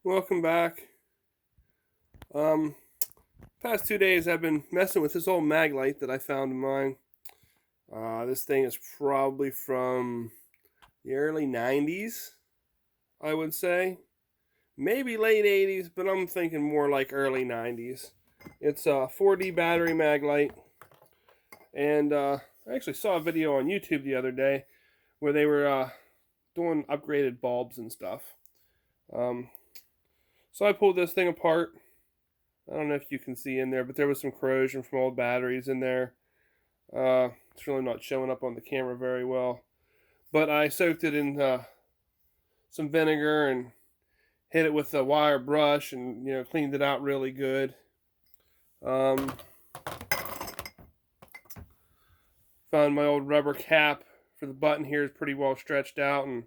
Welcome back. Um, Past 2 days I've been messing with this old Maglight that I found in mine. This thing is probably from the early 90s, I would say. Maybe late 80s, but I'm thinking more like early 90s. It's a 4D battery Maglight. And I actually saw a video on YouTube the other day where they were doing upgraded bulbs and stuff. Um, so I pulled this thing apart. I don't know if you can see in there, but there was some corrosion from old batteries in there. It's really not showing up on the camera very well. But I soaked it in some vinegar and hit it with a wire brush and, cleaned it out really good. Um, Found my old rubber cap for the button here is pretty well stretched out. And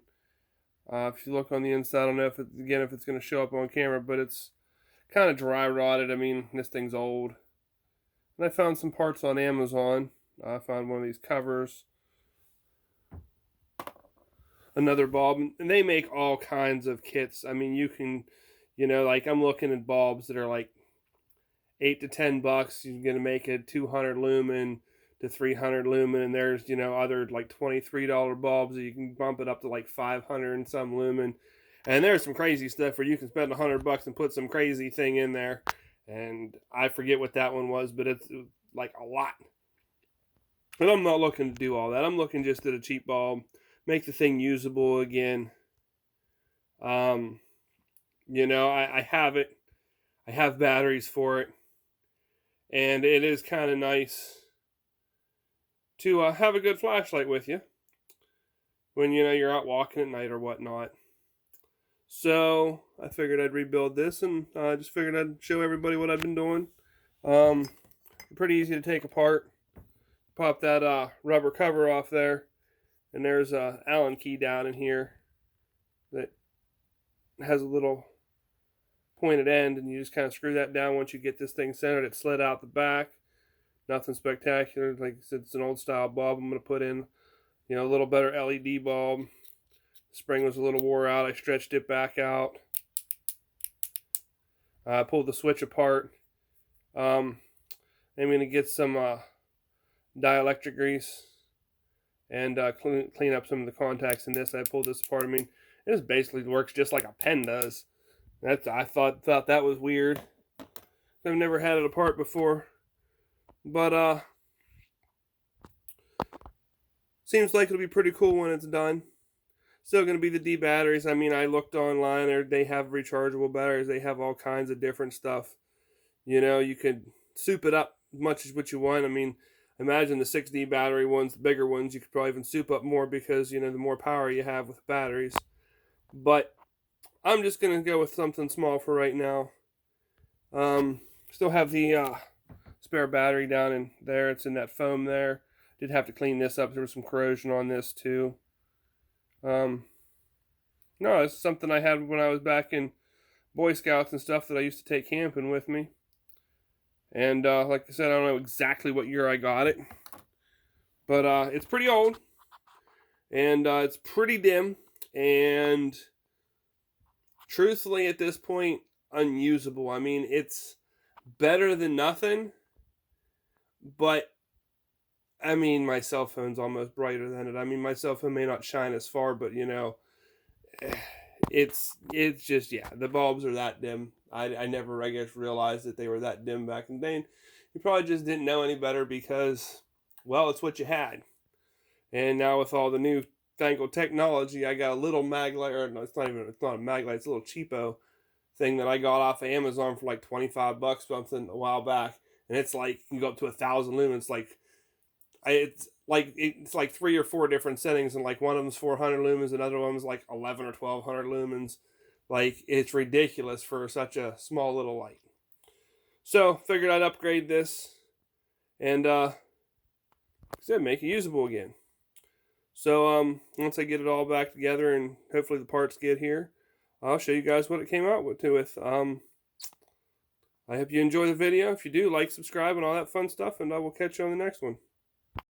if you look on the inside, I don't know if it's going to show up on camera, but it's kind of dry rotted. I mean, this thing's old. And I found some parts on Amazon. I found one of these covers, another bulb, and they make all kinds of kits. I mean, you can, like I'm looking at bulbs that are like $8 to $10. You're gonna make a 200 lumen to 300 lumen, and there's other like $23 bulbs that you can bump it up to like 500 and some lumen. And there's some crazy stuff where you can spend $100 and put some crazy thing in there. And I forget what that one was, but it's like a lot. But I'm not looking to do all that. I'm looking just at a cheap bulb, make the thing usable again. I have it. I have batteries for it. And it is kind of nice to have a good flashlight with you when, you're out walking at night or whatnot. So I figured I'd rebuild this, and I just figured I'd show everybody what I've been doing. Pretty easy to take apart. Pop that rubber cover off there, and there's a Allen key down in here that has a little pointed end, and you just kind of screw that down. Once you get this thing centered, it slid out the back. Nothing spectacular. Like I said, it's an old style bulb. I'm going to put in, a little better LED bulb. The spring was a little wore out. I stretched it back out. I pulled the switch apart. I'm going to get some dielectric grease and clean up some of the contacts in this. I pulled this apart. I mean, this basically works just like a pen does. I thought that was weird. I've never had it apart before, but seems like it'll be pretty cool when it's done. Still going to be the D batteries. I mean, I looked online. They have rechargeable batteries. They have all kinds of different stuff. You could soup it up as much as what you want. I mean, imagine the 6D battery ones, the bigger ones, you could probably even soup up more because, the more power you have with batteries. But I'm just going to go with something small for right now. Still have the spare battery down in there. It's in that foam there. Did have to clean this up. There was some corrosion on this too. No, it's something I had when I was back in Boy Scouts and stuff that I used to take camping with me. And like I said, I don't know exactly what year I got it, but it's pretty old, and it's pretty dim, and truthfully at this point, unusable. I mean, it's better than nothing, but I mean, my cell phone's almost brighter than it. I mean, my cell phone may not shine as far, but it's just, yeah, the bulbs are that dim. I never, I guess, realized that they were that dim back in the day. You probably just didn't know any better because, well, it's what you had. And now with all the new fangled technology, I got a little Maglight, or no, it's not a Maglight, it's a little cheapo thing that I got off of Amazon for like $25 something a while back. And it's like, you can go up to 1,000 lumens. It's like 3 or 4 different settings, and like one of them's 400 lumens, another one's like 11 or 1,200 lumens. Like, it's ridiculous for such a small little light. So figured I'd upgrade this and make it usable again. So once I get it all back together and hopefully the parts get here, I'll show you guys what it came out with. I hope you enjoy the video. If you do, like, subscribe, and all that fun stuff, and I will catch you on the next one.